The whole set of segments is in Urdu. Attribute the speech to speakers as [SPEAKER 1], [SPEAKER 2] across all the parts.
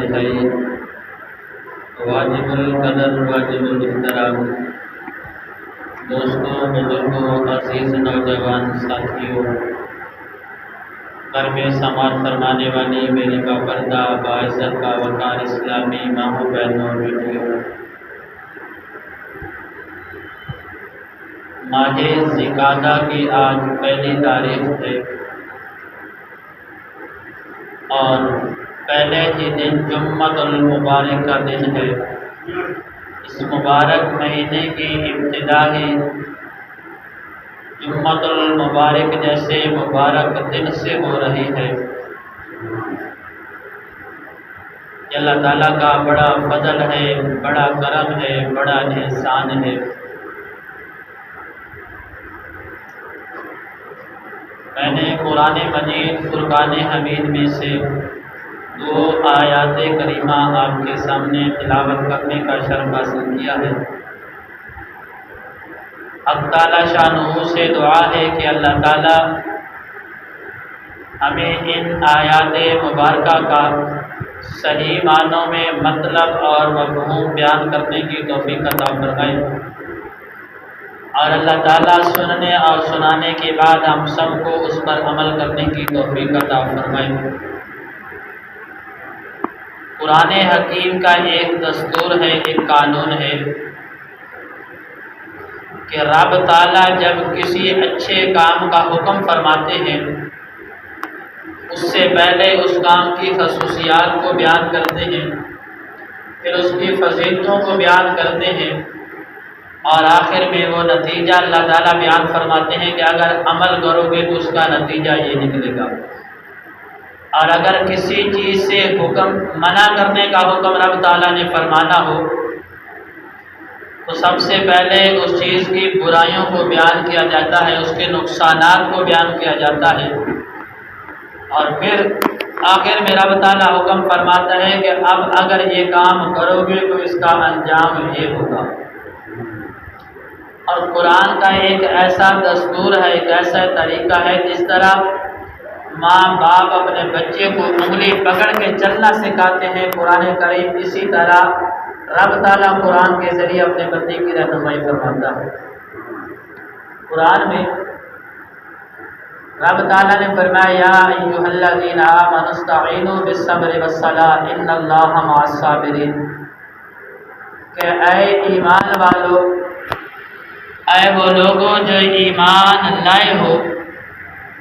[SPEAKER 1] انتہائی واجب القدر واجب الاحترام دوستوں، بزرگوں، عزیز نوجوان ساتھیوں، گھر میں سماعت فرمانے والی میری باپردہ باعزت باوقار اسلامی ماں بہنوں اور بیٹیوں، ماہ ذوالقعدہ کی آج پہلی تاریخ ہے اور پہلے ہی دن جمعۃ المبارک کا دن ہے۔ اس مبارک مہینے کی ابتدا ہی جمعۃ المبارک جیسے مبارک دن سے ہو رہی ہے۔ یہ اللہ تعالیٰ کا بڑا فضل ہے، بڑا کرم ہے، بڑا احسان ہے۔ میں نے قرآن مجید فرقان حمید میں سے 2 آیات کریمہ آپ کے سامنے تلاوت کرنے کا شرف حاصل کیا ہے۔ حق تعالیٰ شانہ سے دعا ہے کہ اللہ تعالیٰ ہمیں ان آیات مبارکہ کا صحیح معنوں میں مطلب اور مفہوم بیان کرنے کی توفیق عطا فرمائے، اور اللہ تعالیٰ سننے اور سنانے کے بعد ہم سب کو اس پر عمل کرنے کی توفیق عطا فرمائے۔ قرآن حکیم کا ایک دستور ہے، ایک قانون ہے کہ رب تعالیٰ جب کسی اچھے کام کا حکم فرماتے ہیں اس سے پہلے اس کام کی خصوصیات کو بیان کرتے ہیں، پھر اس کی فضیلتوں کو بیان کرتے ہیں، اور آخر میں وہ نتیجہ اللہ تعالیٰ بیان فرماتے ہیں کہ اگر عمل کرو گے تو اس کا نتیجہ یہ نکلے گا۔ اور اگر کسی چیز سے حکم منع کرنے کا حکم رب تعالیٰ نے فرمانا ہو تو سب سے پہلے اس چیز کی برائیوں کو بیان کیا جاتا ہے، اس کے نقصانات کو بیان کیا جاتا ہے، اور پھر آخر میں رب تعالیٰ حکم فرماتا ہے کہ اب اگر یہ کام کرو گے تو اس کا انجام یہ ہوگا۔ اور قرآن کا ایک ایسا دستور ہے، ایک ایسا طریقہ ہے، جس طرح ماں باپ اپنے بچے کو انگلی پکڑ کے چلنا سکھاتے ہیں، قرآن کریم اسی طرح رب تعالیٰ قرآن کے ذریعے اپنے بندے کی رہنمائی فرماتا ہے۔ قرآن میں رب تعالیٰ نے فرمایا یا ایھا الذین آمنوا استعینوا بالصبر والصلاۃ ان اللہ مع الصابرین، کہ اے ایمان والو، اے وہ لوگوں جو ایمان لائے ہو،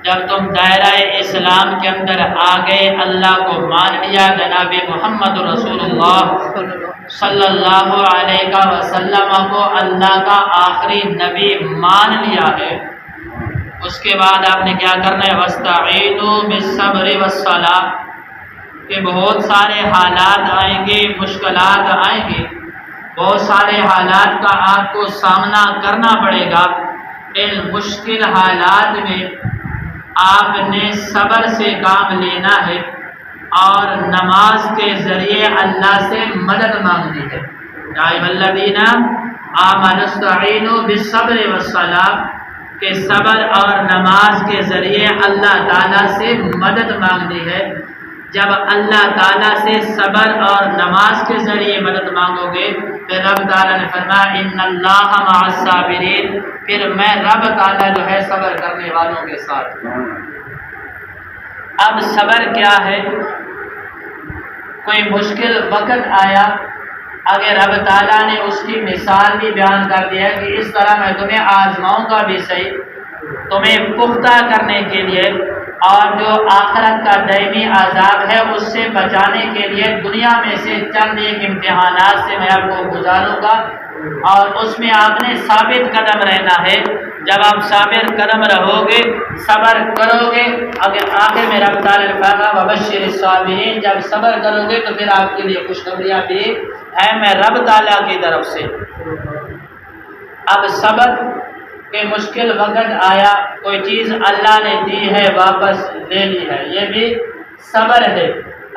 [SPEAKER 1] جب تم دائرہ اسلام کے اندر آ گئے، اللہ کو مان لیا، جناب محمد رسول اللہ صلی اللہ علیہ وسلم کو اللہ کا آخری نبی مان لیا ہے، اس کے بعد آپ نے کیا کرنا ہے؟ وَاسْتَعِینُوا بِالصَّبْرِ وَالصَّلَاةِ، کہ بہت سارے حالات آئیں گے، مشکلات آئیں گے، بہت سارے حالات کا آپ کو سامنا کرنا پڑے گا۔ ان مشکل حالات میں آپ نے صبر سے کام لینا ہے اور نماز کے ذریعے اللہ سے مدد مانگنی ہے۔ یا ایھا الذین آمنوا استعینوا بالصبر والصلاۃ، کہ صبر اور نماز کے ذریعے اللہ تعالیٰ سے مدد مانگنی ہے۔ جب اللہ تعالیٰ سے صبر اور نماز کے ذریعے مدد مانگو گے پھر رب تعالیٰ نے فرمایا ان اللہ مع الصابرین، پھر میں رب تعالیٰ جو ہے صبر کرنے والوں کے ساتھ۔ اب صبر کیا ہے؟ کوئی مشکل وقت آیا، اگر رب تعالیٰ نے اس کی مثال بھی بیان کر دیا کہ اس طرح میں تمہیں آزماؤں گا بھی صحیح، تمہیں پختہ کرنے کے لیے، اور جو آخرت کا دائمی عذاب ہے اس سے بچانے کے لیے دنیا میں سے چند ایک امتحانات سے میں آپ کو گزاروں گا، اور اس میں آپ نے ثابت قدم رہنا ہے۔ جب آپ ثابت قدم رہو گے، صبر کرو گے، اگر آخر میں رب تعالیٰ نے فرمایا وبشر الصابرین، جب صبر کرو گے تو پھر آپ کے لیے خوشخبریاں بھی ہے میں رب تعالیٰ کی طرف سے۔ اب صبر کہ مشکل وقت آیا، کوئی چیز اللہ نے دی ہے واپس لے لی ہے، یہ بھی صبر ہے۔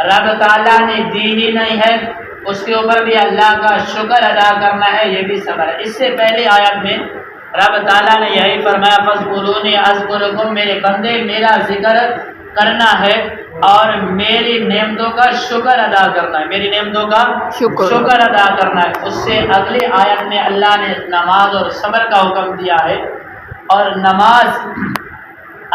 [SPEAKER 1] رب تعالیٰ نے دی ہی نہیں ہے، اس کے اوپر بھی اللہ کا شکر ادا کرنا ہے، یہ بھی صبر ہے۔ اس سے پہلے آیت میں رب تعالیٰ نے یہی فرمایا فاذکرونی اذکرکم، میرے بندے میرا ذکر کرنا ہے اور میری نعمتوں کا شکر ادا کرنا ہے، میری نعمتوں کا شکر ادا کرنا ہے۔ اس سے اگلی آیت میں اللہ نے نماز اور صبر کا حکم دیا ہے۔ اور نماز،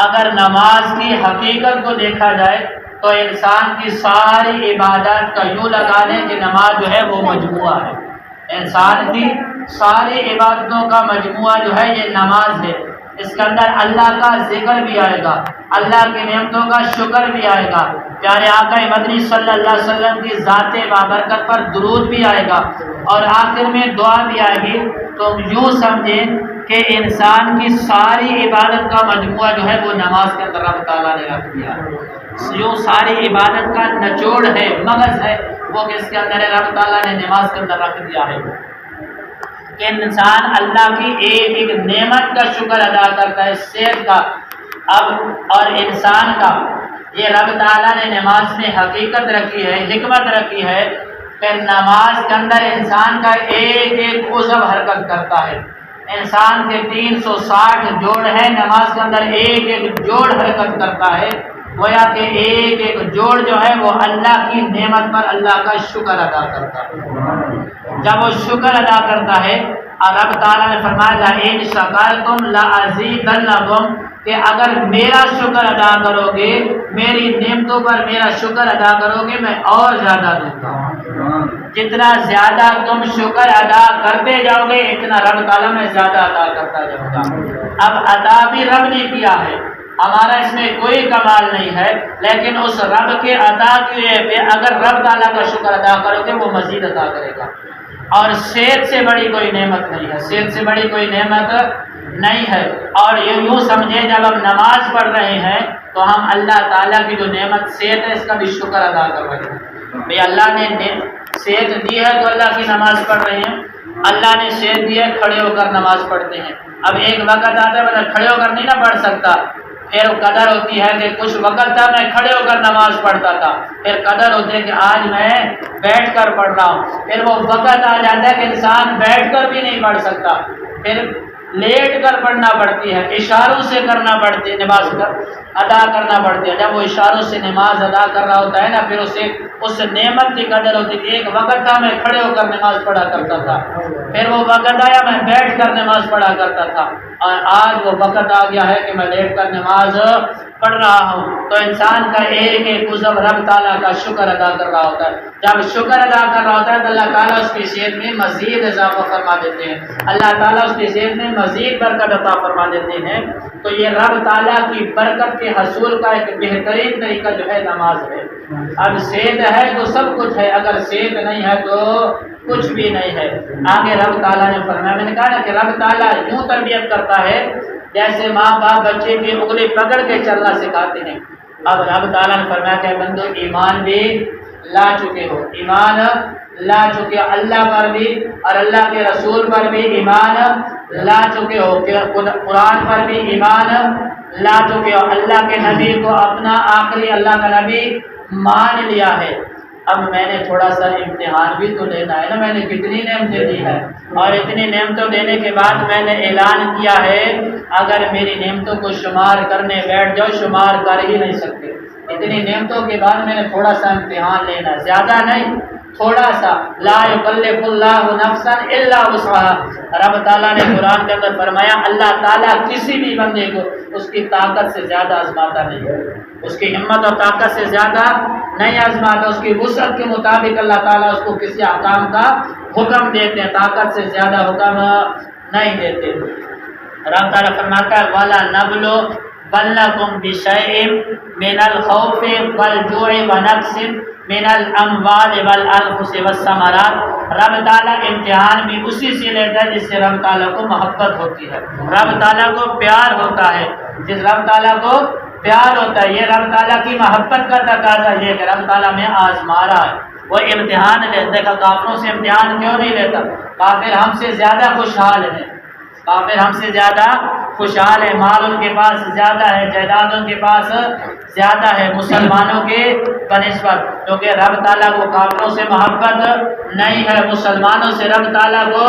[SPEAKER 1] اگر نماز کی حقیقت کو دیکھا جائے تو انسان کی ساری عبادات کا یوں لگا لیں کہ نماز جو ہے وہ مجموعہ ہے، انسان کی ساری عبادتوں کا مجموعہ جو ہے یہ نماز ہے۔ اس کے اندر اللہ کا ذکر بھی آئے گا، اللہ کی نعمتوں کا شکر بھی آئے گا، پیارے آقا مدنی صلی اللہ علیہ وسلم کی ذات بابرکت پر درود بھی آئے گا، اور آخر میں دعا بھی آئے گی۔ تو یوں سمجھیں کہ انسان کی ساری عبادت کا مجموعہ جو ہے وہ نماز کے اندر رب تعالیٰ نے رکھ دیا ہے۔ جو ساری عبادت کا نچوڑ ہے، مغز ہے، وہ کس کے اندر ہے؟ رب تعالیٰ نے نماز کے اندر رکھ دیا ہے کہ انسان اللہ کی ایک ایک نعمت کا شکر ادا کرتا ہے، صحت کا اور انسان کا۔ یہ رب تعالیٰ نے نماز میں حقیقت رکھی ہے، حکمت رکھی ہے کہ نماز کے اندر انسان کا ایک ایک عضو حرکت کرتا ہے۔ انسان کے 360 جوڑ ہے، نماز کے اندر ایک ایک جوڑ حرکت کرتا ہے، گویا کہ ایک ایک جوڑ جو ہے وہ اللہ کی نعمت پر اللہ کا شکر ادا کرتا ہے۔ جب وہ شکر ادا کرتا ہے، اور رب تعالیٰ نے فرمایا لَئِن شَكَرْتُمْ لَأَزِيدَنَّكُمْ، کہ اگر میرا شکر ادا کرو گے، میری نعمتوں پر میرا شکر ادا کرو گے، میں اور زیادہ دوں گا۔ جتنا زیادہ تم شکر ادا کرتے جاؤ گے، اتنا رب تعالیٰ میں زیادہ عطا کرتا جاؤں گا۔ اب عطا بھی رب نے کیا ہے، ہمارا اس میں کوئی کمال نہیں ہے، لیکن اس رب کے عطا کیے پہ اگر رب تعالیٰ کا شکر ادا کرو گے، وہ مزید عطا کرے گا۔ اور صحت سے بڑی کوئی نعمت نہیں ہے، صحت سے بڑی کوئی نعمت نہیں ہے۔ اور یوں سمجھیں جب ہم نماز پڑھ رہے ہیں تو ہم اللہ تعالیٰ کی جو نعمت صحت ہے اس کا بھی شکر ادا کر رہے ہیں۔ بھئی اللہ نے صحت دی ہے تو اللہ کی نماز پڑھ رہے ہیں، اللہ نے صحت دی ہے، کھڑے ہو کر نماز پڑھتے ہیں۔ اب ایک وقت آتا ہے مطلب کھڑے ہو کر نہیں نہ پڑھ سکتا، پھر قدر ہوتی ہے کہ کچھ وقت تھا میں کھڑے ہو کر نماز پڑھتا تھا، پھر قدر ہوتی ہے کہ آج میں بیٹھ کر پڑھ رہا ہوں، پھر وہ وقت آ جاتا ہے کہ انسان بیٹھ کر بھی نہیں پڑھ سکتا، پھر لیٹ کر پڑھنا پڑتی ہے، اشاروں سے کرنا پڑتی ہے، نماز ادا کرنا پڑتی ہے۔ جب وہ اشاروں سے نماز ادا کر رہا ہوتا ہے نا، پھر اسے اس نعمت کی قدر ہوتی ہے۔ ایک وقت تھا میں کھڑے ہو کر نماز پڑھا کرتا تھا، پھر وہ وقت آیا میں بیٹھ کر نماز پڑھا کرتا تھا، اور آج وہ وقت آ گیا ہے کہ میں لیٹ کر نماز پڑھ رہا ہوں۔ تو انسان کا ایک ایک عضو رب تعالیٰ کا شکر ادا کر رہا ہوتا ہے۔ جب شکر ادا کر رہا ہوتا ہے تو اللہ تعالیٰ اس کی صحت میں مزید اضافہ فرما دیتے ہیں، اللہ تعالیٰ اس کی صحت میں مزید برکت عطا فرما دیتے ہیں۔ تو یہ رب تعالیٰ کی برکت کے حصول کا ایک بہترین طریقہ جو ہے نماز ہے۔ اب صحت ہے تو سب کچھ ہے، اگر صحت نہیں ہے تو کچھ بھی نہیں ہے۔ آگے رب تعالیٰ نے فرمایا، میں نے کہا نا کہ رب تعالیٰ یوں تربیت کرتا ہے جیسے ماں باپ بچے کی انگلی پکڑ کے چلنا سکھاتے ہیں۔ اب رب تعالیٰ نے فرمایا کہ بندو ایمان بھی لا چکے ہو، ایمان لا چکے ہو، اللہ پر بھی اور اللہ کے رسول پر بھی ایمان لا چکے ہو، قرآن پر بھی ایمان لا چکے ہو، اللہ کے نبی کو اپنا آخری اللہ کا نبی مان لیا ہے۔ اب میں نے تھوڑا سا امتحان بھی تو لینا ہے نا، میں نے کتنی نعمتیں دی ہے، اور اتنی نعمتوں دینے کے بعد میں نے اعلان کیا ہے اگر میری نعمتوں کو شمار کرنے بیٹھ جاؤ شمار کر ہی نہیں سکتے۔ اتنی نعمتوں کے بعد میں نے تھوڑا سا امتحان لینا ہے، زیادہ نہیں، تھوڑا سا۔ لا یکلف اللہ نفسا الا وسعها، رب تعالیٰ نے قرآن کے اندر فرمایا اللہ تعالیٰ کسی بھی بندے کو اس کی طاقت سے زیادہ آزماتا نہیں ہے، اس کی ہمت اور طاقت سے زیادہ نہیں آزماتا، اس کی وسعت کے مطابق اللہ تعالیٰ اس کو کسی احکام کا حکم دیتے ہیں، طاقت سے زیادہ حکم نہیں دیتے۔ رب تعالیٰ فرماتا ہے وَلَا نَبْلُوَنَّكُمْ بِشَيْءٍ مِّنَ الْخَوْفِ وَالْجُوعِ وَنَقْصٍ مِّنَ الْأَمْوَالِ وَالْأَنفُسِ وَالثَّمَرَاتِ، رب تعالیٰ امتحان بھی اسی سے لیتا ہے جس سے رب تعالیٰ کو محبت ہوتی ہے، رب تعالیٰ کو پیار ہوتا ہے، جس رب تعالیٰ کو پیار ہوتا ہے۔ یہ رب تعالیٰ کی محبت کا تقاضا یہ کہ رب تعالیٰ میں آزما رہا ہے، وہ امتحان لیتا ہے۔ کافروں سے امتحان کیوں نہیں لیتا؟ کافر ہم سے زیادہ خوشحال ہیں، کافر ہم سے زیادہ خوشحال ہے، مال ان کے پاس زیادہ ہے، جائیداد ان کے پاس زیادہ ہے مسلمانوں کے بنسبت، کیونکہ رب تعالیٰ کو کافروں سے محبت نہیں ہے، مسلمانوں سے رب تعالیٰ کو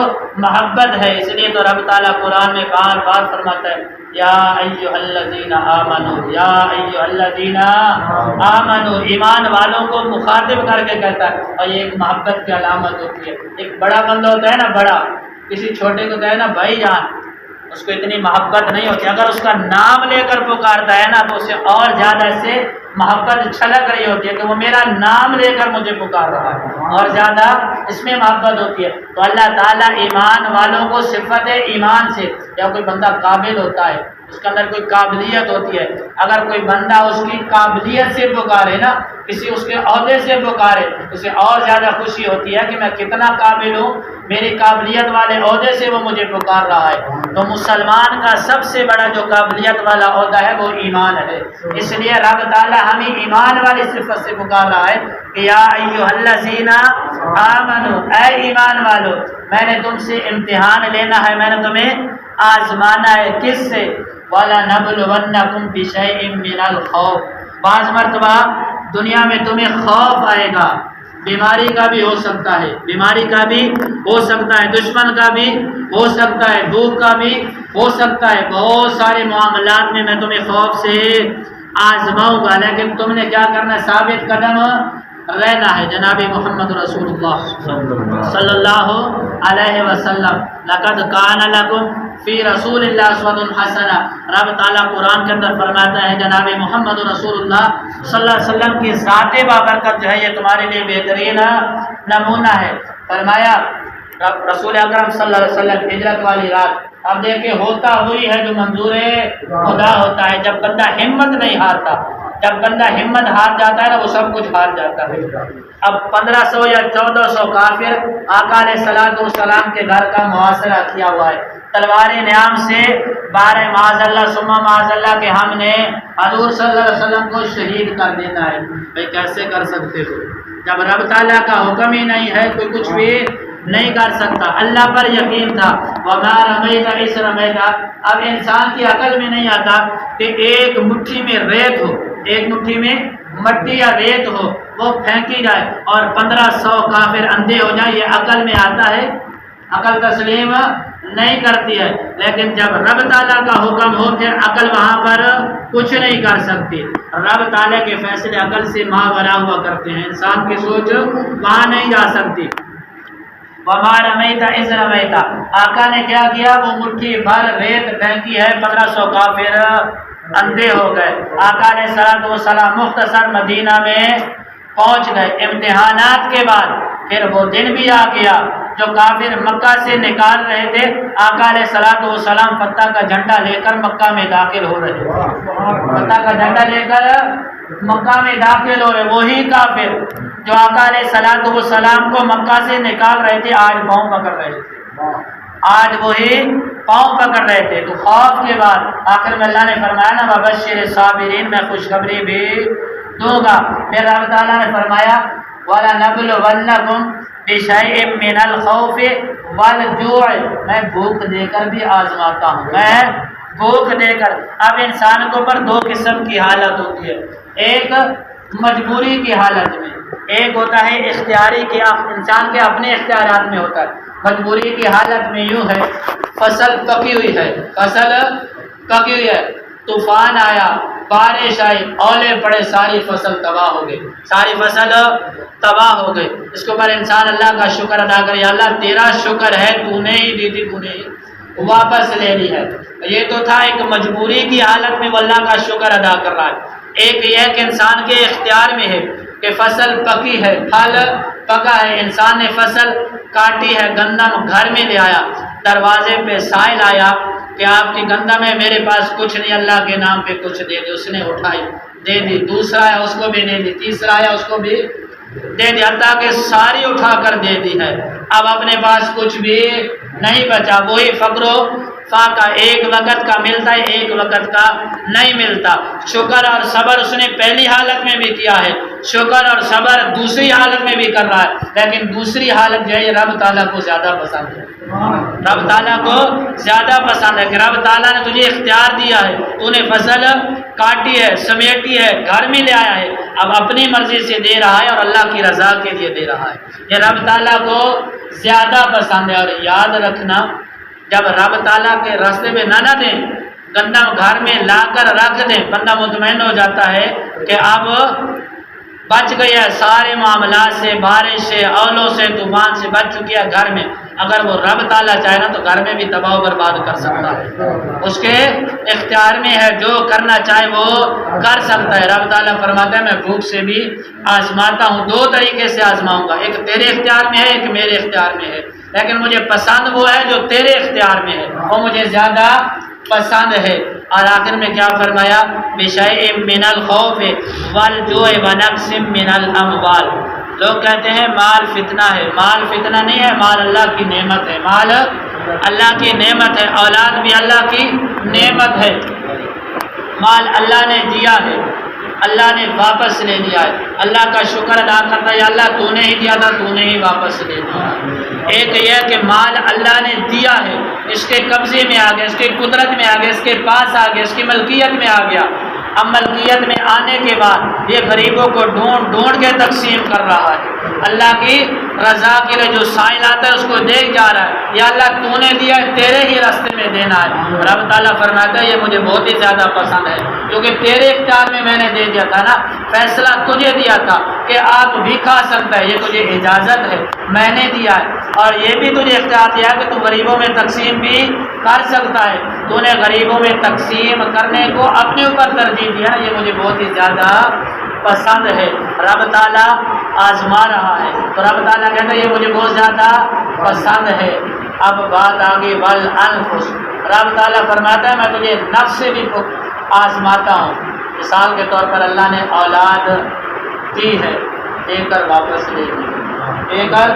[SPEAKER 1] محبت ہے۔ اس لیے تو رب تعالیٰ قرآن میں بار بار فرماتا ہے یا ایھا الذین آمنو، یا ایھا الذین آمنو، ایمان والوں کو مخاطب کر کے کہتا ہے۔ اور یہ ایک محبت کی علامت ہوتی ہے۔ ایک بڑا بندہ ہوتا ہے نا، بڑا کسی چھوٹے کو کہے نا بھائی جان، اس کو اتنی محبت نہیں ہوتی، اگر اس کا نام لے کر پکارتا ہے نا تو اسے اور زیادہ سے محبت چھلک رہی ہوتی ہے کہ وہ میرا نام لے کر مجھے پکار رہا ہے، اور زیادہ اس میں محبت ہوتی ہے۔ تو اللہ تعالیٰ ایمان والوں کو صفت ایمان سے، یا کوئی بندہ قابل ہوتا ہے، اس کے اندر کوئی قابلیت ہوتی ہے، اگر کوئی بندہ اس کی قابلیت سے پکارے نا، کسی اس کے عہدے سے پکارے، اسے اور زیادہ خوشی ہوتی ہے کہ میں کتنا قابل ہوں، میری قابلیت والے عہدے سے وہ مجھے پکار رہا ہے۔ تو مسلمان کا سب سے بڑا جو قابلیت والا عہدہ ہے وہ ایمان ہے، اس لیے رب تعالیٰ ہمیں ایمان والی صفت سے پکار رہا ہے کہ یا ایھا الذین آمنو، اے ایمان والو، میں نے تم سے امتحان لینا ہے، میں نے تمہیں آزمانا ہے، کس سے؟ وَلَنَبْلُوَنَّكُمْ بِشَيْءٍ مِّنَ الْخَوْفِ، بعض مرتبہ دنیا میں تمہیں خوف آئے گا، بیماری کا بھی ہو سکتا ہے، بیماری کا بھی ہو سکتا ہے، دشمن کا بھی ہو سکتا ہے، بھوک کا بھی ہو سکتا ہے، بہت سارے معاملات میں تمہیں خوف سے آزماؤں گا، لیکن تم نے کیا کرنا ہے؟ ثابت قدم رہنا ہے۔ جناب محمد رسول اللہ صلی اللہ علیہ وسلم، لقد کان لکم فی رسول اللہ اسوۃ حسنہ، رب تعالیٰ قرآن کے اندر فرماتا ہے جناب محمد رسول اللہ صلی اللہ علیہ وسلم کی ذات بابرکت جو ہے یہ تمہارے لیے بہترین نمونہ ہے۔ فرمایا رسول اکرم صلی اللہ علیہ وسلم ہجرت والی رات، اب دیکھیں ہوتا ہوئی ہے جو منظور خدا ہوتا ہے، جب بندہ ہمت نہیں ہارتا، جب بندہ ہمت ہار جاتا ہے نا وہ سب کچھ ہار جاتا ہے۔ اب 1500 یا 1400 کافر آقا علیہ السلام کے گھر کا محاصرہ کیا ہوا ہے، تلوار نیام سے بارے معاذ اللہ ثم معاذ اللہ کہ ہم نے حضور صلی اللہ علیہ وسلم کو شہید کر دینا ہے۔ بھائی کیسے کر سکتے ہو؟ جب رب تعالیٰ کا حکم ہی نہیں ہے کوئی کچھ بھی نہیں کر سکتا۔ اللہ پر یقین تھا، وَمَا رَمَيْتَ إِذْ رَمَيْتَ۔ اب انسان کی عقل میں نہیں آتا کہ ایک مٹھی میں ریت ہو، ایک مٹھی میں مٹی یا ریت ہو، وہ پھینکی جائے اور 1500 کافر اندھے ہو جائیں، یہ عقل میں آتا ہے؟ عقل تسلیم نہیں کرتی ہے۔ لیکن جب رب تعالیٰ کا حکم ہو پھر عقل وہاں پر کچھ نہیں کر سکتی۔ رب تعالیٰ کے فیصلے عقل سے ماوراء ہوا کرتے ہیں، انسان کی سوچ وہاں نہیں جا سکتی۔ وَمَا رَمَيْتَ إِذْ رَمَيْتَ، آقا نے کیا کیا؟ وہ مٹھی بھر ریت پھینکی ہے، 1500 کافر اندھے ہو گئے۔ آقا علیہ السلام مختصر مدینہ میں پہنچ گئے۔ امتحانات کے بعد پھر وہ دن بھی آ گیا جو کافر مکہ سے نکال رہے تھے، آقا علیہ السلام فتح کا جھنڈا لے کر مکہ میں داخل ہو رہے تھے، فتح کا جھنڈا لے کر مکہ میں داخل ہو رہے، وہی کافر جو آقا علیہ السلام کو مکہ سے نکال رہے تھے آج پاؤں پکڑ رہے تھے، آج وہی پاؤں پکڑ رہے تھے۔ تو خوف کے بعد آخر میں اللہ نے فرمایا نا وَبَشِّرِ الصَّابِرِينَ، میں خوشخبری بھی دوں گا۔ پھر اللہ تعالیٰ نے فرمایا وَلَنَبْلُوَنَّكُمْ بِشَيْءٍ مِّنَ الْخَوْفِ وَالْجُوعِ، میں بھوک دے کر بھی آزماتا ہوں، میں بھوک دے کر۔ اب انسان کے اوپر دو قسم کی حالت ہوتی ہے، ایک مجبوری کی حالت میں، ایک ہوتا ہے اختیاری کی، انسان کے اپنے اختیارات میں ہوتا ہے۔ مجبوری کی حالت میں یوں ہے، فصل پکی ہوئی ہے، فصل پکی ہوئی ہے، طوفان آیا، بارش آئی، اولے پڑے، ساری فصل تباہ ہو گئی، ساری فصل تباہ ہو گئی۔ اس کے اوپر انسان اللہ کا شکر ادا کرے، یا اللہ تیرا شکر ہے، تو نے ہی دی تھی، تو نے ہی واپس لے لی ہے۔ یہ تو تھا ایک مجبوری کی حالت میں وہ اللہ کا شکر ادا کر رہا ہے۔ ایک یہ کہ انسان کے اختیار میں ہے کہ فصل پکی ہے، پھل پکا ہے، انسان نے فصل کاٹی ہے، گندم گھر میں لے آیا، دروازے پہ سائل آیا کہ آپ کی گندم ہے، میرے پاس کچھ نہیں، اللہ کے نام پہ کچھ دے دے، اس نے اٹھائی دے دی، دوسرا آیا اس کو بھی دے دی، تیسرا آیا اس کو بھی دے دی، حتیٰ کہ ساری اٹھا کر دے دی ہے۔ اب اپنے پاس کچھ بھی نہیں بچا، وہی فقر و فاقہ ایک وقت کا ملتا ہے، ایک وقت کا نہیں ملتا۔ شکر اور صبر اس نے پہلی حالت میں بھی کیا ہے، شکر اور صبر دوسری حالت میں بھی کر رہا ہے، لیکن دوسری حالت جو ہے یہ رب تعالیٰ کو زیادہ پسند ہے، رب تعالیٰ کو زیادہ پسند ہے کہ رب تعالیٰ نے تجھے اختیار دیا ہے، تو نے فصل کاٹی ہے، سمیٹی ہے، گھر میں لے آیا ہے، اب اپنی مرضی سے دے رہا ہے اور اللہ کی رضا کے لیے دے رہا ہے، یہ رب تعالیٰ کو زیادہ پسند ہے۔ اور یاد رکھنا، جب رب تعالیٰ کے راستے میں نہ دیں، گندم گھر میں لا کر رکھ دیں، بندہ مطمئن ہو جاتا ہے کہ اب بچ گئی ہے، سارے معاملات سے، بارش سے، اولوں سے، طوفان سے بچ چکی ہے گھر میں۔ اگر وہ رب تعالیٰ چاہے نا تو گھر میں بھی تباہ و برباد کر سکتا ہے، اس کے اختیار میں ہے، جو کرنا چاہے وہ کر سکتا ہے۔ رب تعالیٰ فرماتا ہے میں بھوک سے بھی آزماتا ہوں، دو طریقے سے آزماؤں گا، ایک تیرے اختیار میں ہے، ایک میرے اختیار میں ہے، لیکن مجھے پسند وہ ہے جو تیرے اختیار میں ہے، وہ مجھے زیادہ پسند ہے۔ اور آخر میں کیا فرمایا؟ بِشَيْءٍ مِّنَ الْخَوْفِ وَالْجُوعِ وَنَقْصٍ مِّنَ الْأَمْوَالِ۔ لوگ کہتے ہیں مال فتنہ ہے، مال فتنہ نہیں ہے، مال اللہ کی نعمت ہے، مال اللہ کی نعمت ہے، اولاد بھی اللہ کی نعمت ہے، مال اللہ نے دیا ہے، اللہ نے واپس لے لیا ہے، اللہ کا شکر ادا کرتا ہے، یا اللہ تو نے ہی دیا تھا، تو نے ہی واپس لے لیا۔ ایک یہ کہ مال اللہ نے دیا ہے، اس کے قبضے میں آ گیا، اس کی قدرت میں آ گیا، اس کے پاس آ گیا، اس کی ملکیت میں آ گیا، اب ملکیت میں آنے کے بعد یہ غریبوں کو ڈھونڈ ڈھونڈ کے تقسیم کر رہا ہے، اللہ کی رضا کے لیے جو سائل آتا ہے اس کو دے جا رہا ہے، یا اللہ تو نے دیا ہے، تیرے ہی راستے میں دینا ہے۔ رب تعالیٰ فرماتا ہے یہ مجھے بہت ہی زیادہ پسند ہے، کیونکہ تیرے اختیار میں نے دے دیا تھا نا، فیصلہ تجھے دیا تھا کہ آپ بھی کھا سکتا ہے، یہ تجھے اجازت ہے، میں نے دیا ہے، اور یہ بھی تجھے اختیار دیا کہ تو غریبوں میں تقسیم بھی کر سکتا ہے، تو نے غریبوں میں تقسیم کرنے کو اپنے اوپر ترجیح دیا، یہ مجھے بہت ہی زیادہ پسند ہے۔ رب تعالیٰ آزما رہا ہے تو رب تعالیٰ کہتا ہے یہ مجھے بہت زیادہ پسند ہے۔ اب بات آگے والانفس، رب تعالیٰ فرماتا ہے میں تجھے نفس سے بھی آزماتا ہوں۔ مثال کے طور پر اللہ نے اولاد دی ہے، دے کر واپس لے لی، دے کر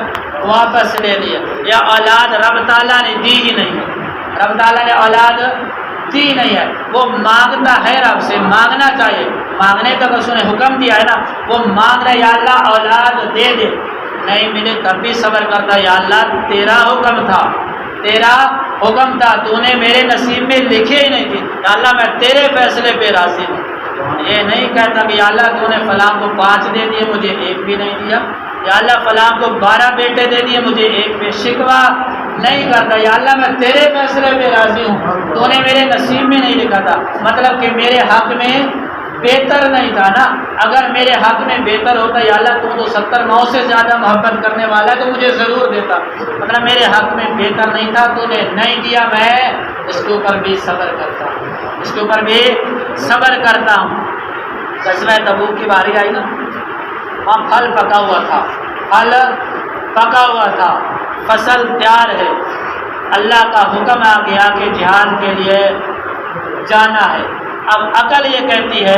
[SPEAKER 1] واپس لے لیا، یا اولاد رب تعالیٰ نے دی ہی نہیں، رب تعالیٰ نے اولاد دی نہیں ہے، وہ مانگتا ہے، رب سے مانگنا چاہیے، مانگنے کا تو اس نے حکم دیا ہے نا، وہ مانگ رہا ہے یا اللہ اولاد دے دے، نہیں ملے تب بھی صبر کرتا ہے، یا اللہ تیرا حکم تھا، تیرا حکم تھا، تو نے میرے نصیب میں لکھے ہی نہیں تھے، یا اللہ میں تیرے فیصلے پہ راضی ہوں۔ یہ نہیں کہتا کہ یا اللہ تو نے فلاں کو 5 دے دیے مجھے 1 بھی نہیں دیا، یا اللہ فلاں کو 12 بیٹے دے دیے مجھے 1 پہ شکوہ نہیں کرتا، یا اللہ میں تیرے فیصلے پہ راضی ہوں، تو نے میرے نصیب میں نہیں لکھا تھا، مطلب کہ میرے حق میں بہتر نہیں تھا نا، اگر میرے حق میں بہتر ہوتا یا اللہ تو 70 9 سے زیادہ محبت کرنے والا ہے تو مجھے ضرور دیتا، مطلب میرے حق میں بہتر نہیں تھا تو نے نہیں دیا، میں اس کے اوپر بھی صبر کرتا ہوں، اس کے اوپر بھی صبر کرتا ہوں۔ غزوہ تبوک کی باری آئی نا، وہاں پھل پکا ہوا تھا، پھل پکا ہوا تھا، فصل تیار ہے، اللہ کا حکم آ گیا کہ جہاد کے لیے جانا ہے۔ اب عقل یہ کہتی ہے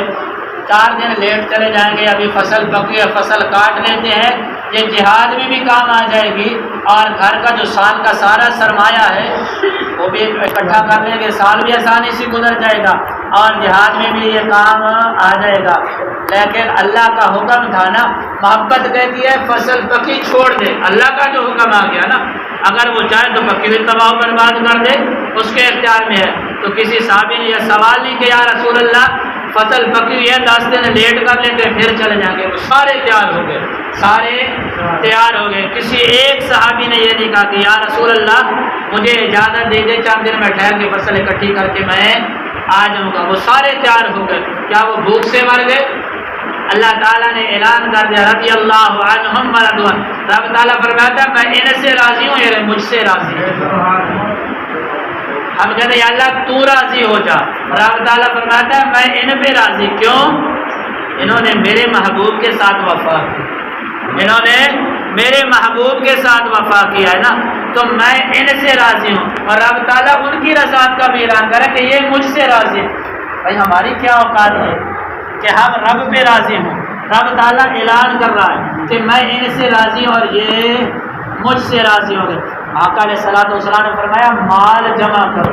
[SPEAKER 1] 4 دن لیٹ چلے جائیں گے، ابھی فصل پکی ہے، فصل کاٹ لیتے ہیں، یہ جہاد میں بھی کام آ جائے گی، اور گھر کا جو سال کا سارا سرمایہ ہے وہ بھی اکٹھا کر لیں گے، سال بھی آسانی سے گزر جائے گا، اور جہاد میں بھی یہ کام آ جائے گا۔ لیکن اللہ کا حکم تھا نا، محبت کہتی ہے فصل پکی چھوڑ دے، اللہ کا جو حکم آ گیا نا، اگر وہ چاہے تو پکی بھی تباہ و برباد کر دے، اس کے اختیار میں ہے۔ تو کسی صحابی نے یہ سوال نہیں کہ یا رسول اللہ فصل پکی ہوئی ہے 10 دن لیٹ کر لیتے پھر چلے جائیں گے، سارے تیار ہو گئے، سارے تیار ہو گئے، کسی ایک صحابی نے یہ نہیں کہا کہ یا رسول اللہ مجھے اجازت دے دے 4 دن میں ٹھہر کے فصل اکٹھی کر کے میں آ جاؤں گا، وہ سارے تیار ہو گئے۔ کیا وہ بھوک سے مر گئے؟ اللہ تعالیٰ نے اعلان کر دیا رضی اللہ عنہم ورضوان، رب تعالیٰ فرماتا ہے میں ان سے راضی ہوں، یہ مجھ سے راضی ہے۔ ہم کہتے ہیں یا اللہ تو راضی ہو جا، رب تعالیٰ فرماتا ہے میں ان پہ راضی، کیوں؟ انہوں نے میرے محبوب کے ساتھ وفا کی، انہوں نے میرے محبوب کے ساتھ وفا کیا ہے نا، تو میں ان سے راضی ہوں، اور رب تعالیٰ ان کی رضاعت کا بھی اعلان کرے کہ یہ مجھ سے راضی ہے۔ بھائی ہماری کیا اوقات ہے کہ ہم رب پہ راضی ہوں، رب تعالیٰ اعلان کر رہا ہے کہ میں ان سے راضی ہوں اور یہ مجھ سے راضی ہو گئے۔ آقا علیہ الصلوۃ والسلام نے فرمایا مال جمع کرو،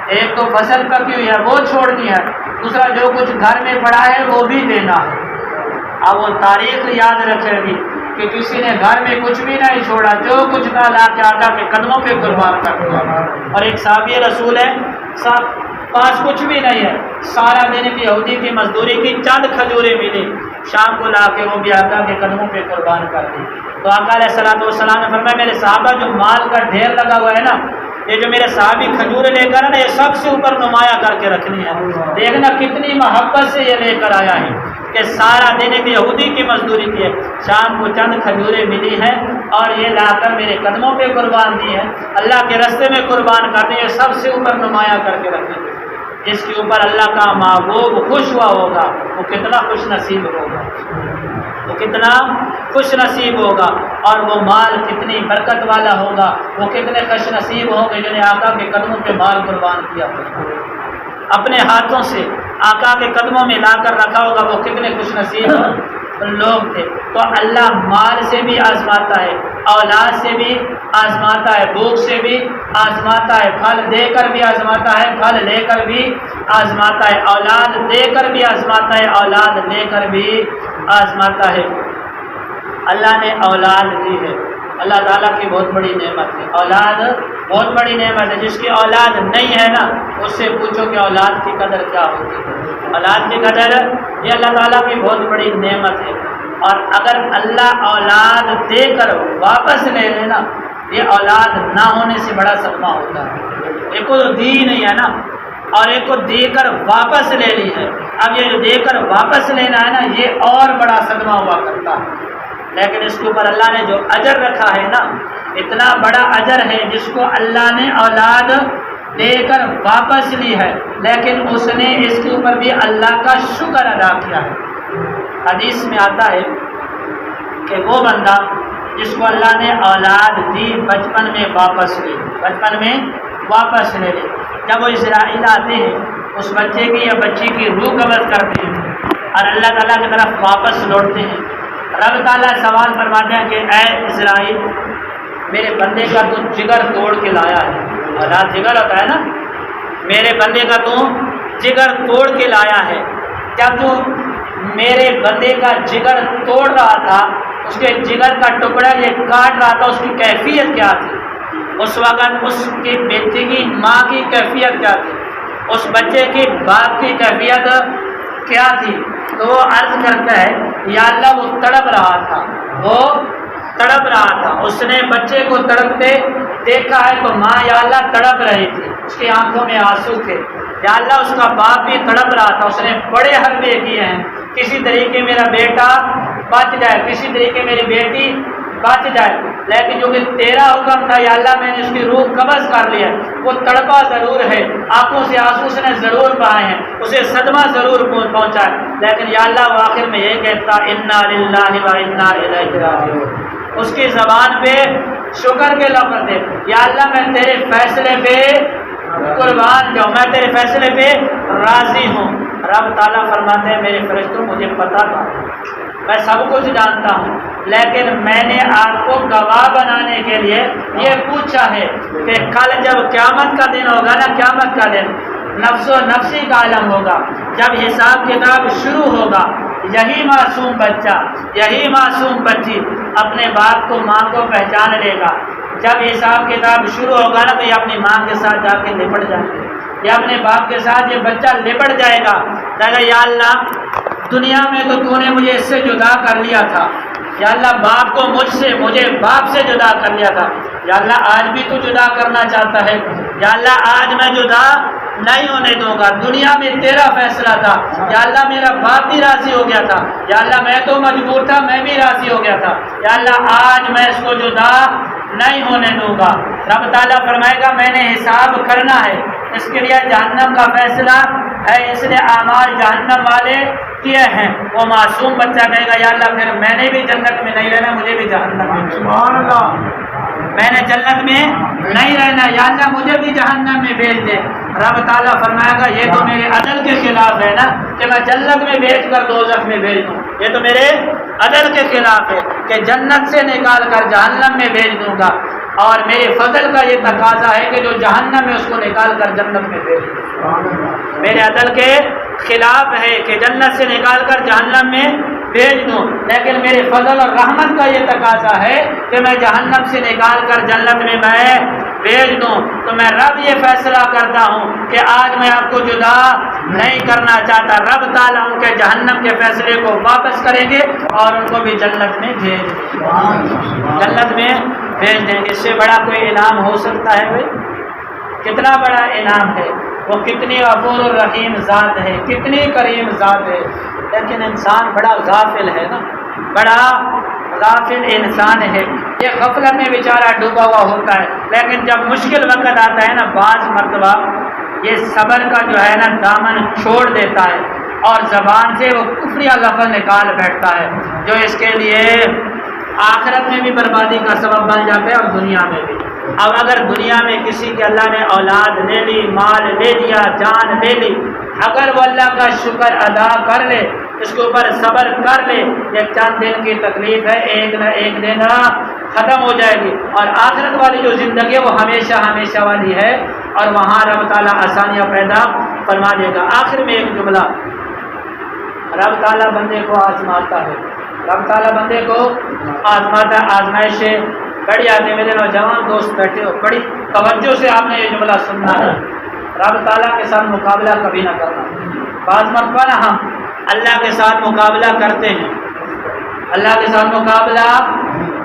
[SPEAKER 1] ایک تو فصل پکی ہوئی ہے وہ چھوڑنی ہے، دوسرا جو کچھ گھر میں پڑا ہے وہ بھی دینا ہے۔ اب وہ تاریخ یاد رکھے گی کہ کسی نے گھر میں کچھ بھی نہیں چھوڑا، جو کچھ تھا لا کے آقا کے قدموں پہ قربان کر دیا۔ اور ایک صحابی رسول ہے، پاس کچھ بھی نہیں ہے، سارا دن کی یہودی کی مزدوری کی، چند کھجوریں ملی، شام کو لا کے وہ بھی آقا کے قدموں پہ قربان کر دی۔ تو آقا علیہ الصلوۃ والسلام نے فرمایا میرے صحابہ جو مال کا ڈھیر لگا ہوا ہے نا، یہ جو میرے صحابی کھجوریں لے کر نا، یہ سب سے اوپر نمایاں کر کے رکھنی ہے۔ دیکھنا کتنی محبت سے یہ لے کر آیا ہے کہ سارا دن ایک یہودی کی مزدوری کی ہے، شام کو چند کھجوریں ملی ہیں اور یہ لا کر میرے قدموں پہ قربان دی ہے، اللہ کے راستے میں قربان کر دی ہے، سب سے اوپر نمایاں کر کے رکھنی ہے۔ جس کے اوپر اللہ کا محبوب خوش ہوا ہوگا وہ کتنا خوش نصیب ہوگا، وہ کتنا خوش نصیب ہوگا، اور وہ مال کتنی برکت والا ہوگا، وہ کتنے خوش نصیب ہوں گے جنہیں آقا کے قدموں پہ مال قربان کیا ہوگا، اپنے ہاتھوں سے آقا کے قدموں میں لا کر رکھا ہوگا، وہ کتنے خوش نصیب لوگ تھے۔ تو اللہ مال سے بھی آزماتا ہے، اولاد سے بھی آزماتا ہے، بھوک سے بھی آزماتا ہے، پھل دے کر بھی آزماتا ہے، پھل لے کر بھی آزماتا ہے، اولاد دے کر بھی آزماتا ہے، اولاد لے کر بھی آزماتا ہے۔ اللہ نے اولاد دی ہے، اللہ تعالیٰ کی بہت بڑی نعمت ہے، اولاد بہت بڑی نعمت ہے۔ جس کی اولاد نہیں ہے نا اس سے پوچھو کہ اولاد کی قدر کیا ہوتی ہے۔ اولاد کی قدر یہ اللہ تعالیٰ کی بہت بڑی نعمت ہے، اور اگر اللہ اولاد دے کر واپس لے لینا، یہ اولاد نہ ہونے سے بڑا صدمہ ہوتا ہے۔ ایک کو دی نہیں ہے نا، اور ایک کو دے کر واپس لے لی ہے، اب یہ جو دے کر واپس لینا ہے نا یہ اور بڑا صدمہ ہوا کرتا ہے۔ لیکن اس کے اوپر اللہ نے جو اجر رکھا ہے نا، اتنا بڑا اجر ہے، جس کو اللہ نے اولاد دے کر واپس لی ہے لیکن اس نے اس کے اوپر بھی اللہ کا شکر ادا کیا ہے۔ حدیث میں آتا ہے کہ وہ بندہ جس کو اللہ نے اولاد دی بچپن میں واپس لی، بچپن میں واپس لے لے، جب وہ اسرائیل آتے ہیں اس بچے کی یا بچی کی روح قبض کرتے ہیں اور اللہ تعالیٰ کی طرف واپس لوٹتے ہیں، رب تعالیٰ سوال فرماتے ہیں کہ اے اسرائیل، میرے بندے کا تو جگر توڑ کے لایا ہے، اولاد جگر ہوتا ہے نا، میرے بندے کا تو جگر توڑ کے لایا ہے، جب تو میرے بندے کا جگر توڑ رہا تھا، اس کے جگر کا ٹکڑا یہ کاٹ رہا تھا، اس کی کیفیت کیا تھی؟ اس وقت اس کی بیٹی کی ماں کی کیفیت کیا تھی؟ اس بچے کی باپ کی کیفیت کیا تھی؟ تو وہ عرض کرتا ہے یا اللہ وہ تڑپ رہا تھا، وہ تڑپ رہا تھا، اس نے بچے کو تڑپتے دیکھا ہے تو ماں یا اللہ تڑپ رہی تھی، اس کی آنکھوں میں آنسو تھے، یا اللہ اس کا باپ بھی تڑپ رہا تھا، اس نے بڑے حربے کیے ہیں کسی طریقے میرا بیٹا بچ جائے، کسی طریقے میری بیٹی بچ جائے، لیکن جو کہ تیرا حکم تھا یا اللہ میں نے اس کی روح قبض کر لیا، وہ تڑپا ضرور ہے، آنکھوں سے آنسو اس نے ضرور بہائے ہیں، اسے صدمہ ضرور پہنچا ہے، لیکن یا اللہ وہ آخر میں یہ کہتا انا للہ و انا الیہ راجعون، اس کی زبان پہ شکر کے لفظ تھے، یا اللہ میں تیرے فیصلے پہ قربان جاؤں، میں تیرے فیصلے پہ راضی ہوں۔ رب تعالیٰ فرماتے ہیں میرے فرشتوں مجھے پتا تھا، میں سب کچھ جانتا ہوں، لیکن میں نے آپ کو گواہ بنانے کے لیے یہ پوچھا ہے کہ کل جب قیامت کا دن ہوگا نا، قیامت کا دن نفس و نفسی کا عالم ہوگا، جب حساب کتاب شروع ہوگا، یہی معصوم بچہ، یہی معصوم بچی اپنے باپ کو ماں کو پہچان لے گا، جب حساب کتاب شروع ہوگا نا تو یہ اپنی ماں کے ساتھ جا کے لپٹ جائیں گے، یا اپنے باپ کے ساتھ یہ بچہ لپٹ جائے گا، کہے گا یا اللہ دنیا میں تو نے مجھے اس سے جدا کر لیا تھا، یا اللہ باپ کو مجھے باپ سے جدا کر لیا تھا، یا اللہ آج بھی تو جدا کرنا چاہتا ہے، یا اللہ آج میں جدا نہیں ہونے دوں گا، دنیا میں تیرا فیصلہ تھا، یا اللہ میرا باپ بھی راضی ہو گیا تھا، یا اللہ میں تو مجبور تھا میں بھی راضی ہو گیا تھا، یا اللہ آج میں اس کو جدا نہیں ہونے دوں گا۔ رب تعالیٰ فرمائے گا میں نے حساب کرنا ہے، اس کے لیے جہنم کا فیصلہ ہے، اس نے اعمال جہنم والے کیے ہیں، وہ معصوم بچہ کہے گا یا اللہ پھر میں نے بھی جنت میں نہیں رہنا، مجھے بھی جہنم میں، سبحان اللہ، میں نے جنت میں نہیں رہنا، یا اللہ مجھے بھی جہنم میں بھیج دے۔ رب تعالیٰ فرمائے گا یہ تو میرے عدل کے خلاف ہے نا کہ میں جنت میں بھیج کر دوزخ میں بھیج دوں، یہ تو میرے عدل کے خلاف ہے کہ جنت سے نکال کر جہنم میں بھیج دوں گا۔ اور میرے فضل کا یہ تقاضا ہے کہ جو جہنم میں اس کو نکال کر جنت میں بھیج دوں۔ میرے عدل کے خلاف ہے کہ جنت سے نکال کر جہنم میں بھیج دوں، لیکن میرے فضل اور رحمت کا یہ تقاضا ہے کہ میں جہنم سے نکال کر جنت میں بھیج دوں۔ تو میں رب یہ فیصلہ کرتا ہوں کہ آج میں آپ کو جدا نہیں کرنا چاہتا۔ رب تعالیٰ ان کے جہنم کے فیصلے کو واپس کریں گے اور ان کو بھی جنت میں جنت میں بھیج دیں گے۔ اس سے بڑا کوئی انعام ہو سکتا ہے بھائی؟ کتنا بڑا انعام ہے، وہ کتنی غفور الرحیم ذات ہے، کتنی کریم ذات ہے، لیکن انسان بڑا غافل ہے نا، بڑا غافل انسان ہے، یہ غفلت میں بیچارہ ڈوبا ہوا ہوتا ہے۔ لیکن جب مشکل وقت آتا ہے نا، بعض مرتبہ یہ صبر کا جو ہے نا دامن چھوڑ دیتا ہے اور زبان سے وہ کفریہ لفظ نکال بیٹھتا ہے جو اس کے لیے آخرت میں بھی بربادی کا سبب بن جاتا ہے اور دنیا میں بھی۔ اب اگر دنیا میں کسی کے اللہ نے اولاد لے لی، مال لے لیا، جان لے لی، اگر وہ اللہ کا شکر ادا کر لے، اس کے اوپر صبر کر لے، یہ چند دن کی تکلیف ہے، ایک نہ ایک دن ختم ہو جائے گی، اور آخرت والی جو زندگی ہے وہ ہمیشہ ہمیشہ والی ہے، اور وہاں رب تعالیٰ آسانیاں پیدا فرما دے گا۔ آخر میں ایک جملہ، رب تعالیٰ بندے کو آزماتا ہے، رب تعالیٰ بندے کو آزماتا ہے، آزمائشیں بڑی آتی ہے۔ میرے نوجوان دوست بیٹھے ہو، بڑی توجہ سے آپ نے یہ جملہ سننا ہے، رب تعالیٰ کے ساتھ مقابلہ کبھی نہ کرنا۔ بعض مرتبہ نا ہم اللہ کے ساتھ مقابلہ کرتے ہیں، اللہ کے ساتھ مقابلہ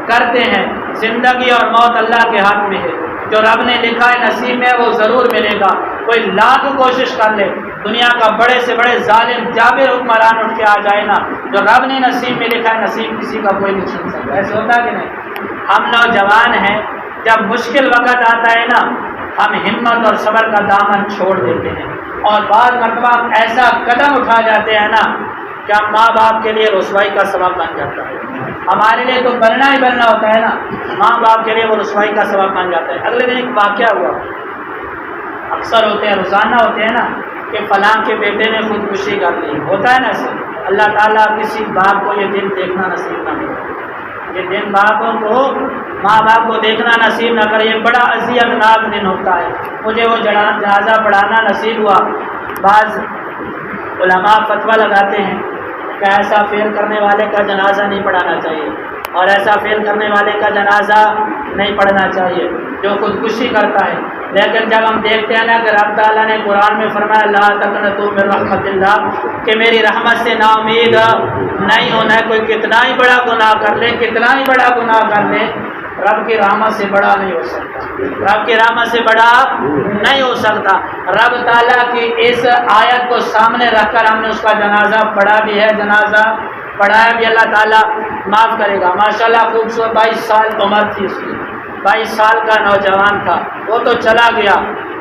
[SPEAKER 1] کرتے ہیں، زندگی اور موت اللہ کے ہاتھ میں ہے، جو رب نے لکھا ہے نصیب میں وہ ضرور ملے گا۔ کوئی لاکھ کوشش کر لے، دنیا کا بڑے سے بڑے ظالم جابر حکمران اٹھ کے آ جائے نا، جو رب نے نصیب میں لکھا ہے نصیب کسی کا کوئی نہیں چھین سکتا۔ ایسے ہوتا ہے کہ نہیں؟ ہم نوجوان ہیں، جب مشکل وقت آتا ہے نا، ہم ہمت اور صبر کا دامن چھوڑ دیتے ہیں، اور بعض مرتبہ ہم ایسا قدم اٹھا جاتے ہیں نا کہ ہم ماں باپ کے لیے رسوائی کا سبب بن جاتا ہے۔ ہمارے لیے تو بننا ہی بننا ہوتا ہے نا، ماں باپ کے لیے وہ رسوائی کا سبب بن جاتا ہے۔ اگلے دن ایک واقعہ ہوا، اکثر ہوتے ہیں، روزانہ ہوتے ہیں نا، کہ فلاں کے بیٹے نے خودکشی کر لی، ہوتا ہے نا ایسے۔ اللہ تعالیٰ کسی باپ کو یہ دن دیکھنا نصیب نہ کرے، یہ دن باپوں کو، ماں باپ کو دیکھنا نصیب نہ کرے، یہ بڑا اذیت ناک دن ہوتا ہے۔ مجھے وہ جنازہ پڑھانا نصیب ہوا، بعض علماء فتویٰ لگاتے ہیں کہ ایسا فیل کرنے والے کا جنازہ نہیں پڑھانا چاہیے، اور ایسا فیل کرنے والے کا جنازہ نہیں پڑھنا چاہیے جو خودکشی کرتا ہے۔ لیکن جب ہم دیکھتے ہیں نا کہ رب تعالیٰ نے قرآن میں فرمایا لا تقنطوا من رحمت اللہ، کہ میری رحمت سے نا امید نہیں ہونا ہے۔ کوئی کتنا ہی بڑا گناہ کر لے، کتنا ہی بڑا گناہ کر لے، رب کی رحمت سے بڑا نہیں ہو سکتا، رب کی رحمت سے بڑا نہیں ہو سکتا۔ رب تعالیٰ کی اس آیت کو سامنے رکھ کر ہم نے اس کا جنازہ پڑھا بھی ہے، جنازہ پڑھایا بھی، اللہ تعالیٰ معاف کرے گا۔ ماشاءاللہ خوبصورت 22 سال عمر تھی اس کی، 22 سال کا نوجوان تھا، وہ تو چلا گیا۔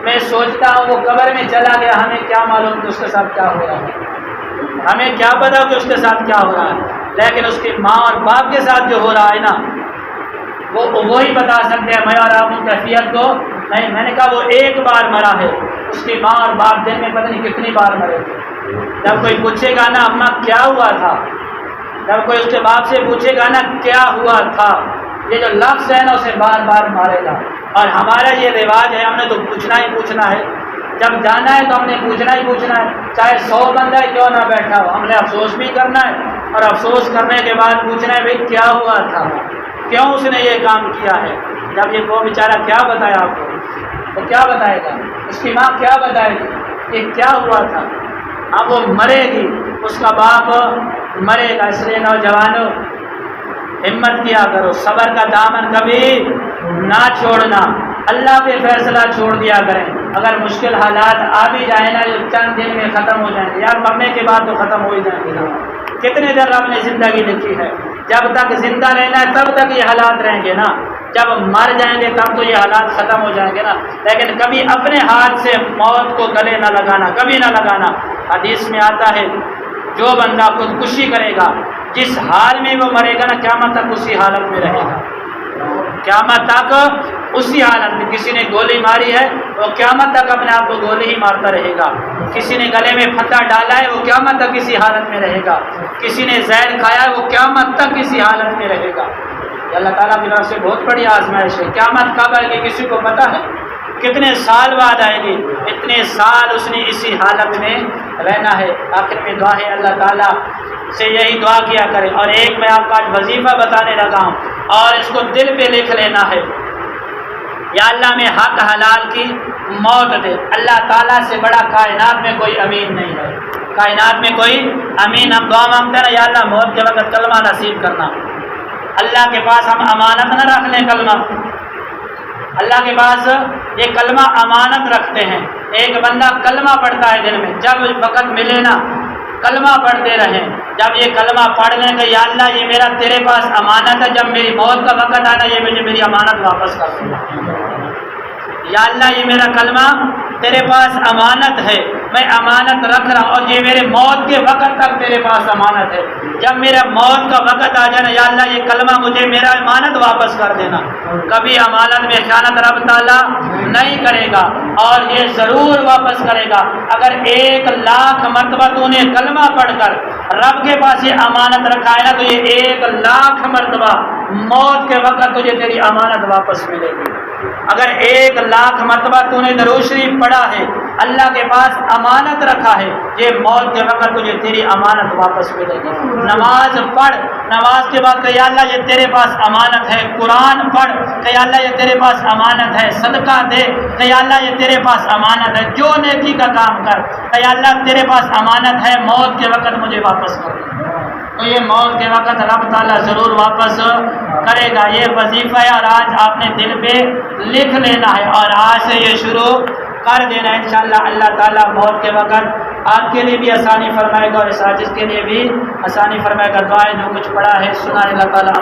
[SPEAKER 1] میں سوچتا ہوں وہ قبر میں چلا گیا، ہمیں کیا معلوم کہ اس کے ساتھ کیا ہو رہا ہے، ہمیں کیا پتا کہ اس کے ساتھ کیا ہو رہا ہے، لیکن اس کی ماں اور باپ کے ساتھ جو ہو رہا ہے نا، وہی بتا سکتے ہیں۔ میں اور آپ ان کیفیت کو نہیں، میں نے کہا وہ ایک بار مرا ہے، اس کی ماں اور باپ دن میں پتہ نہیں کتنی بار مرے تھے۔ جب کوئی پوچھے گا نا اماں کیا ہوا تھا، جب کوئی اس کے باپ سے پوچھے گا نا کیا ہوا تھا، یہ جو لفظ ہے نا اسے بار بار مارے گا۔ اور ہمارا یہ رواج ہے، ہم نے تو پوچھنا ہی پوچھنا ہے، جب جانا ہے تو ہم نے پوچھنا ہی پوچھنا ہے، چاہے 100 بندہ کیوں نہ بیٹھا ہو، ہم نے افسوس بھی کرنا ہے، اور افسوس کرنے کے بعد پوچھنا ہے بھائی کیا ہوا تھا، کیوں اس نے یہ کام کیا ہے۔ جب یہ وہ بیچارہ کیا بتایا آپ کو، وہ کیا بتائے گا، اس کی ماں کیا بتائے گی کہ کیا ہوا تھا۔ اب وہ مرے گی، اس کا باپ مرے گا۔ اس لیے نوجوانوں ہمت کیا کرو، صبر کا دامن کبھی نہ چھوڑنا، اللہ پہ فیصلہ چھوڑ دیا کریں۔ اگر مشکل حالات آ بھی جائیں نا، جو چند دن میں ختم ہو جائیں گے، یار مرنے کے بعد تو ختم ہو ہی جائیں گے نا، کتنے دن رب نے زندگی لکھی ہے، جب تک زندہ رہنا ہے تب تک یہ حالات رہیں گے نا، جب مر جائیں گے تب تو یہ حالات ختم ہو جائیں گے نا۔ لیکن کبھی اپنے ہاتھ سے موت کو گلے نہ لگانا، کبھی نہ لگانا۔ حدیث میں آتا ہے جو بندہ خودکشی کرے گا، جس حال میں وہ مرے گا نا، قیامت تک اسی حالت میں رہے گا، قیامت تک اسی حالت میں۔ کسی نے گولی ماری ہے وہ قیامت تک اپنے آپ کو گولی ہی مارتا رہے گا، کسی نے گلے میں پھندا ڈالا ہے وہ قیامت تک اسی حالت میں رہے گا، کسی نے زہر کھایا ہے وہ قیامت تک اسی حالت میں رہے گا۔ یہ اللہ تعالیٰ کی طرف سے بہت بڑی آزمائش ہے۔ قیامت کب آئے گی کسی کو پتہ ہے؟ کتنے سال بعد آئے گی؟ اتنے سال اس نے اسی حالت میں رہنا ہے۔ آخر میں دعا ہے اللہ تعالیٰ سے یہی دعا کیا کرے۔ اور ایک میں آپ کو آج وظیفہ بتانے لگا ہوں اور اس کو دل پہ لکھ لینا ہے، یا اللہ میں حق حلال کی موت دے۔ اللہ تعالیٰ سے بڑا کائنات میں کوئی امین نہیں ہے، کائنات میں کوئی امین۔ ہم دعا مانگتے ہیں یا اللہ موت کے وقت کلمہ نصیب کرنا۔ اللہ کے پاس ہم امانت نہ رکھ لیں کلمہ، اللہ کے پاس یہ کلمہ امانت رکھتے ہیں۔ ایک بندہ کلمہ پڑھتا ہے دن میں، جب وقت ملے نا کلمہ پڑھتے رہیں۔ جب یہ کلمہ پڑھ لیں کہ یا اللہ یہ میرا تیرے پاس امانت ہے، جب میری موت کا وقت آنا یہ مجھے میری امانت واپس کر دے۔ یا اللہ یہ میرا کلمہ تیرے پاس امانت ہے، میں امانت رکھ رہا ہوں اور یہ میرے موت کے وقت تک تیرے پاس امانت ہے۔ جب میرا موت کا وقت آ جانا یا اللہ یہ کلمہ مجھے میرا امانت واپس کر دینا۔ کبھی امانت میں خیانت رب تعالیٰ نہیں کرے گا اور یہ ضرور واپس کرے گا۔ اگر 1,00,000 مرتبہ تو نے کلمہ پڑھ کر رب کے پاس یہ امانت رکھا ہے نا تو یہ 1,00,000 مرتبہ موت کے وقت تجھے تیری امانت واپس ملے گی۔ اگر 1,00,000 مرتبہ تو نے درود شریف پڑھا ہے، اللہ کے پاس امانت رکھا ہے، یہ موت کے وقت تجھے تیری امانت واپس ملے گی۔ نماز پڑھ، نماز کے بعد کہ یا اللہ یہ تیرے پاس امانت ہے۔ قرآن پڑھ کہ یا اللہ یہ تیرے پاس امانت ہے۔ صدقہ دے کہ یا اللہ یہ تیرے پاس امانت ہے۔ جو نیکی کا کام کر کہ یا اللہ تیرے پاس امانت ہے، موت کے وقت مجھے واپس کر دے۔ تو یہ موت کے وقت رب تعالیٰ ضرور واپس کرے گا۔ یہ وظیفہ ہے اور آج آپ نے دل پہ لکھ لینا ہے اور آج سے یہ شروع کر دینا ہے۔ انشاءاللہ اللہ تعالیٰ موت کے وقت آپ کے لیے بھی آسانی فرمائے گا اور اس عاجز کے لیے بھی آسانی فرمائے گا۔ دعائیں جو کچھ پڑھا ہے سنا ہے اللہ تعالیٰ